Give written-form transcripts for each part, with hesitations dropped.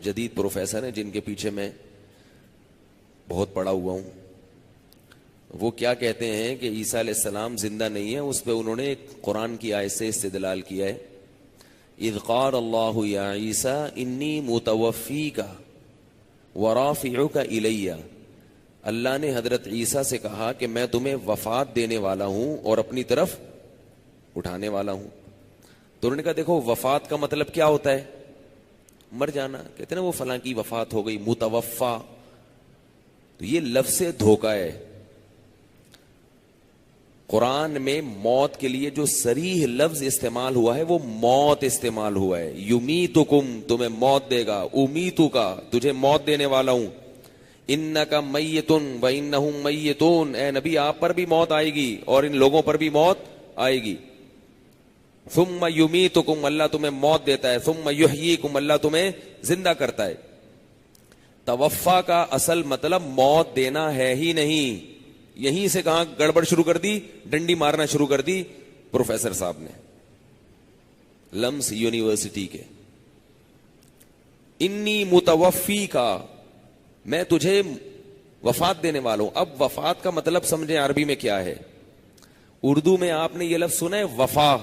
جدید پروفیسر ہیں جن کے پیچھے میں بہت پڑا ہوا ہوں. وہ کیا کہتے ہیں کہ عیسیٰ علیہ السلام زندہ نہیں ہے. اس پہ انہوں نے ایک قرآن کی آیت سے استدلال کیا ہے. اذ قال اللہ یا عیسیٰ انی متوفیک ورافعک الی. اللہ نے حضرت عیسیٰ سے کہا کہ میں تمہیں وفات دینے والا ہوں اور اپنی طرف اٹھانے والا ہوں. تو انہوں نے کہا دیکھو وفات کا مطلب کیا ہوتا ہے؟ مر جانا. کہتے ہیں نا وہ فلاں کی وفات ہو گئی, متوفا. تو یہ لفظ دھوکہ ہے. قرآن میں موت کے لیے جو صریح لفظ استعمال ہوا ہے وہ موت استعمال ہوا ہے. یمیتکم, تمہیں موت دے گا. امیتک, تجھے موت دینے والا ہوں. انکا میتن وانہم میتون, اے نبی آپ پر بھی موت آئے گی اور ان لوگوں پر بھی موت آئے گی. ثم یمیتکم, اللہ تمہیں موت دیتا ہے. ثم یحییکم, اللہ تمہیں زندہ کرتا ہے. توفا کا اصل مطلب موت دینا ہے ہی نہیں. یہیں سے کہاں گڑبڑ شروع کر دی, ڈنڈی مارنا شروع کر دی پروفیسر صاحب نے لمس یونیورسٹی کے. انی متوفی کا, میں تجھے وفات دینے والا ہوں. اب وفات کا مطلب سمجھیں عربی میں کیا ہے. اردو میں آپ نے یہ لفظ سنا ہے وفا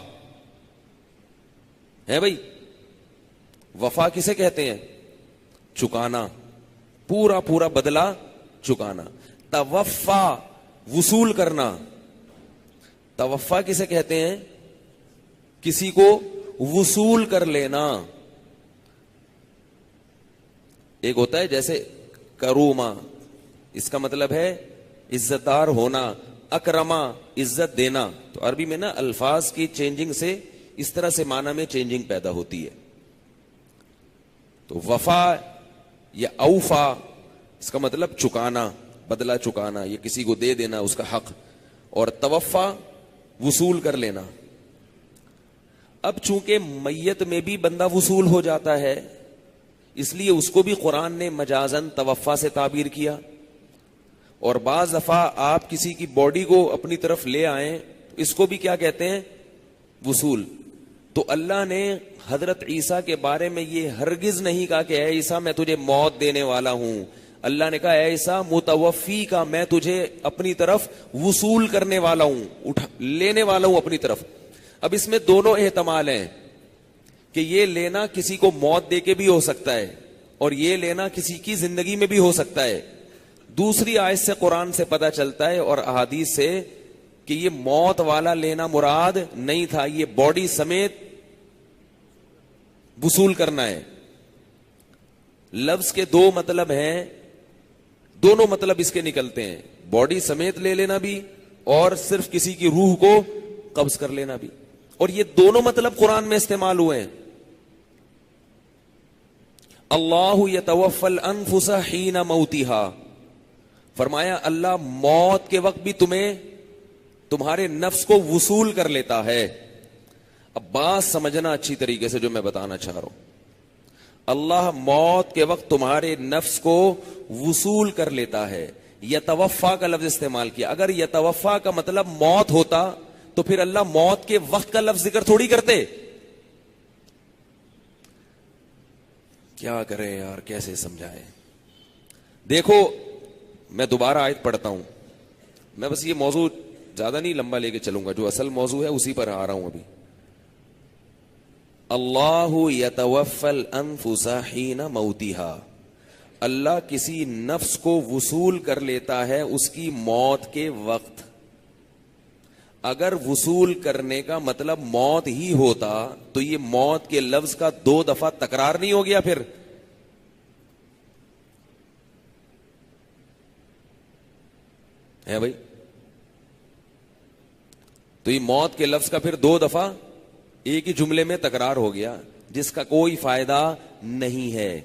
ہے بھائی. وفا کسے کہتے ہیں؟ چکانا, پورا پورا بدلہ چکانا. توفا, وصول کرنا. توفا کسے کہتے ہیں؟ کسی کو وصول کر لینا. ایک ہوتا ہے جیسے کروما, اس کا مطلب ہے عزت دار ہونا. اکرما, عزت دینا. تو عربی میں نا الفاظ کی چینجنگ سے اس طرح سے معنی میں چینجنگ پیدا ہوتی ہے. تو وفا یا اوفا, اس کا مطلب چکانا, بدلہ چکانا, یہ کسی کو دے دینا اس کا حق. اور توفا, وصول کر لینا. اب چونکہ میت میں بھی بندہ وصول ہو جاتا ہے, اس لیے اس کو بھی قرآن نے مجازن توفا سے تعبیر کیا. اور بعض دفعہ آپ کسی کی باڈی کو اپنی طرف لے آئیں, اس کو بھی کیا کہتے ہیں؟ وصول. تو اللہ نے حضرت عیسیٰ کے بارے میں یہ ہرگز نہیں کہا کہ اے عیسیٰ میں تجھے موت دینے والا ہوں. اللہ نے کہا اے عیسیٰ متوفی کا, میں تجھے اپنی طرف وصول کرنے والا ہوں, لینے والا ہوں اپنی طرف. اب اس میں دونوں احتمال ہیں کہ یہ لینا کسی کو موت دے کے بھی ہو سکتا ہے اور یہ لینا کسی کی زندگی میں بھی ہو سکتا ہے. دوسری آیت سے قرآن سے پتہ چلتا ہے اور احادیث سے کہ یہ موت والا لینا مراد نہیں تھا, یہ باڈی سمیت وصول کرنا ہے. لفظ کے دو مطلب ہیں, دونوں مطلب اس کے نکلتے ہیں, باڈی سمیت لے لینا بھی اور صرف کسی کی روح کو قبض کر لینا بھی. اور یہ دونوں مطلب قرآن میں استعمال ہوئے ہیں. اللہ یتوفی الانفس حین موتہا, فرمایا اللہ موت کے وقت بھی تمہارے نفس کو وصول کر لیتا ہے. اب بات سمجھنا اچھی طریقے سے جو میں بتانا چاہ رہا ہوں. اللہ موت کے وقت تمہارے نفس کو وصول کر لیتا ہے. یتوفا کا لفظ استعمال کیا. اگر یتوفا کا مطلب موت ہوتا تو پھر اللہ موت کے وقت کا لفظ ذکر تھوڑی کرتے. کیا کریں یار, کیسے سمجھائیں. دیکھو میں دوبارہ آیت پڑھتا ہوں. میں بس یہ موضوع زیادہ نہیں لمبا لے کے چلوں گا, جو اصل موضوع ہے اسی پر آ رہا ہوں ابھی. اللہ یتوفی الانفس حین موتہا, اللہ کسی نفس کو وصول کر لیتا ہے اس کی موت کے وقت. اگر وصول کرنے کا مطلب موت ہی ہوتا تو یہ موت کے لفظ کا 2 دفعہ تکرار نہیں ہو گیا پھر. ہے بھائی, تو یہ موت کے لفظ کا پھر 2 دفعہ ایک ہی جملے میں تکرار ہو گیا جس کا کوئی فائدہ نہیں ہے.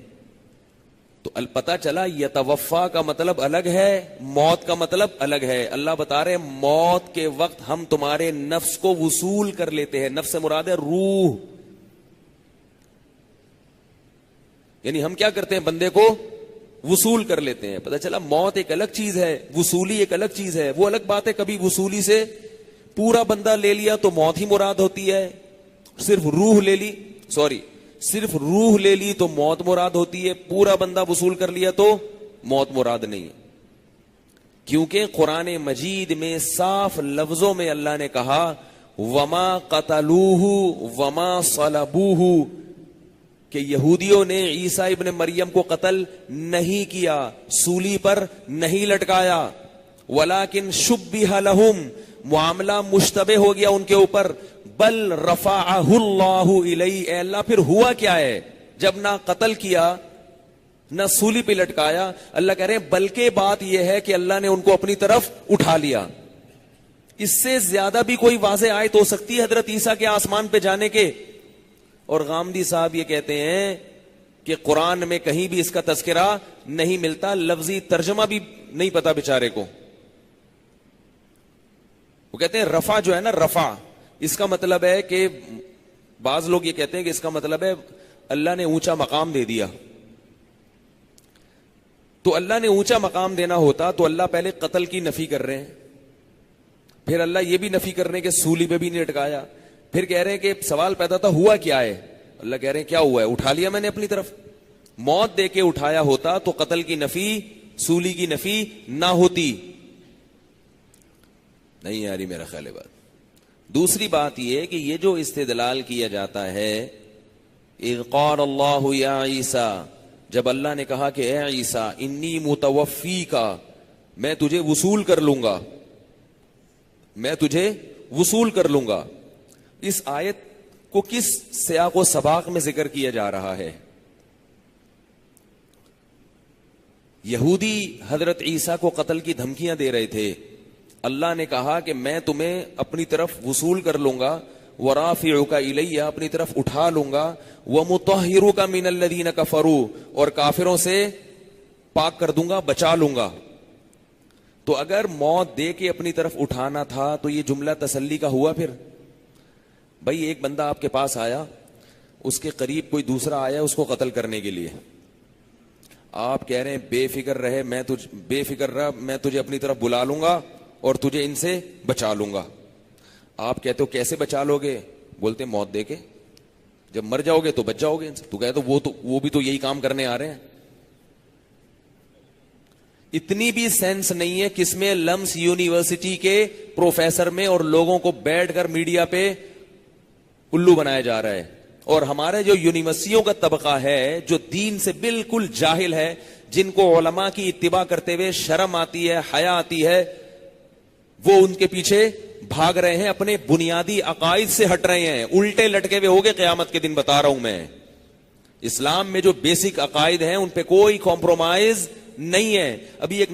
تو پتہ چلا یتوفا کا مطلب الگ ہے, موت کا مطلب الگ ہے. اللہ بتا رہے موت کے وقت ہم تمہارے نفس کو وصول کر لیتے ہیں. نفس سے مراد ہے روح. یعنی ہم کیا کرتے ہیں, بندے کو وصول کر لیتے ہیں. پتہ چلا موت ایک الگ چیز ہے, وصولی ایک الگ چیز ہے. وہ الگ بات ہے کبھی وصولی سے پورا بندہ لے لیا تو موت ہی مراد ہوتی ہے, صرف روح لے لی, صرف روح لے لی تو موت مراد ہوتی ہے, پورا بندہ وصول کر لیا تو موت مراد نہیں ہے. کیونکہ قرآن مجید میں صاف لفظوں میں اللہ نے کہا وما قتلوہ وما صلبوہ, کہ یہودیوں نے عیسیٰ ابن مریم کو قتل نہیں کیا, سولی پر نہیں لٹکایا, ولیکن شبہ لہم, معاملہ مشتبہ ہو گیا ان کے اوپر, بل رفعہ اللہ الیہ, اے اللہ پھر ہوا کیا ہے جب نہ قتل کیا نہ سولی پہ لٹکایا. اللہ کہہ رہے ہیں بلکہ بات یہ ہے کہ اللہ نے ان کو اپنی طرف اٹھا لیا. اس سے زیادہ بھی کوئی واضح آیت ہو سکتی ہے حضرت عیسیٰ کے آسمان پہ جانے کے؟ اور غامدی صاحب یہ کہتے ہیں کہ قرآن میں کہیں بھی اس کا تذکرہ نہیں ملتا, لفظی ترجمہ بھی نہیں پتا بیچارے کو. وہ کہتے ہیں رفع جو ہے نا, رفع اس کا مطلب ہے کہ بعض لوگ یہ کہتے ہیں کہ اس کا مطلب ہے اللہ نے اونچا مقام دے دیا. تو اللہ نے اونچا مقام دینا ہوتا تو اللہ پہلے قتل کی نفی کر رہے ہیں, پھر اللہ یہ بھی نفی کر رہے ہیں کہ سولی پہ بھی نہیں لٹکایا, پھر کہہ رہے ہیں کہ سوال پیدا تھا ہوا کیا ہے, اللہ کہہ رہے ہیں کیا ہوا ہے, اٹھا لیا میں نے اپنی طرف. موت دے کے اٹھایا ہوتا تو قتل کی نفی, سولی کی نفی نہ ہوتی. نہیں یاری میرا خیال ہے بات. دوسری بات یہ کہ یہ جو استدلال کیا جاتا ہے اذ قال اللہ یا عیسیٰ, جب اللہ نے کہا کہ اے عیسیٰ انی متوفیکا, میں تجھے وصول کر لوں گا, میں تجھے وصول کر لوں گا, اس آیت کو کس سیاق و سباق میں ذکر کیا جا رہا ہے؟ یہودی حضرت عیسیٰ کو قتل کی دھمکیاں دے رہے تھے. اللہ نے کہا کہ میں تمہیں اپنی طرف وصول کر لوں گا, ورافعک الیہ, اپنی طرف اٹھا لوں گا, ومطہرک من الذین کفروا, اور کافروں سے پاک کر دوں گا, بچا لوں گا. تو اگر موت دے کے اپنی طرف اٹھانا تھا تو یہ جملہ تسلی کا ہوا. پھر بھائی ایک بندہ آپ کے پاس آیا, اس کے قریب کوئی دوسرا آیا اس کو قتل کرنے کے لیے, آپ کہہ رہے ہیں بے فکر رہے, بے فکر رہ, میں تجھے اپنی طرف بلا لوں گا اور تجھے ان سے بچا لوں گا. آپ کہتے ہو کیسے بچا لو گے؟ بولتے موت دے کے, جب مر جاؤ گے تو بچ جاؤ گے. تو کہتے وہ بھی تو یہی کام کرنے آ رہے ہیں. اتنی بھی سینس نہیں ہے کس میں لمس یونیورسٹی کے پروفیسر میں اور لوگوں کو بیٹھ کر میڈیا پہ الو بنایا جا رہا ہے. اور ہمارے جو یونیورسٹیوں کا طبقہ ہے جو دین سے بالکل جاہل ہے, جن کو علماء کی اتباع کرتے ہوئے شرم آتی ہے, حیا آتی ہے, وہ ان کے پیچھے بھاگ رہے ہیں, اپنے بنیادی عقائد سے ہٹ رہے ہیں, الٹے لٹکے ہوئے ہوگے قیامت کے دن. بتا رہا ہوں میں, اسلام میں جو بیسک عقائد ہیں ان پہ کوئی کمپرومائز نہیں ہے. ابھی ایک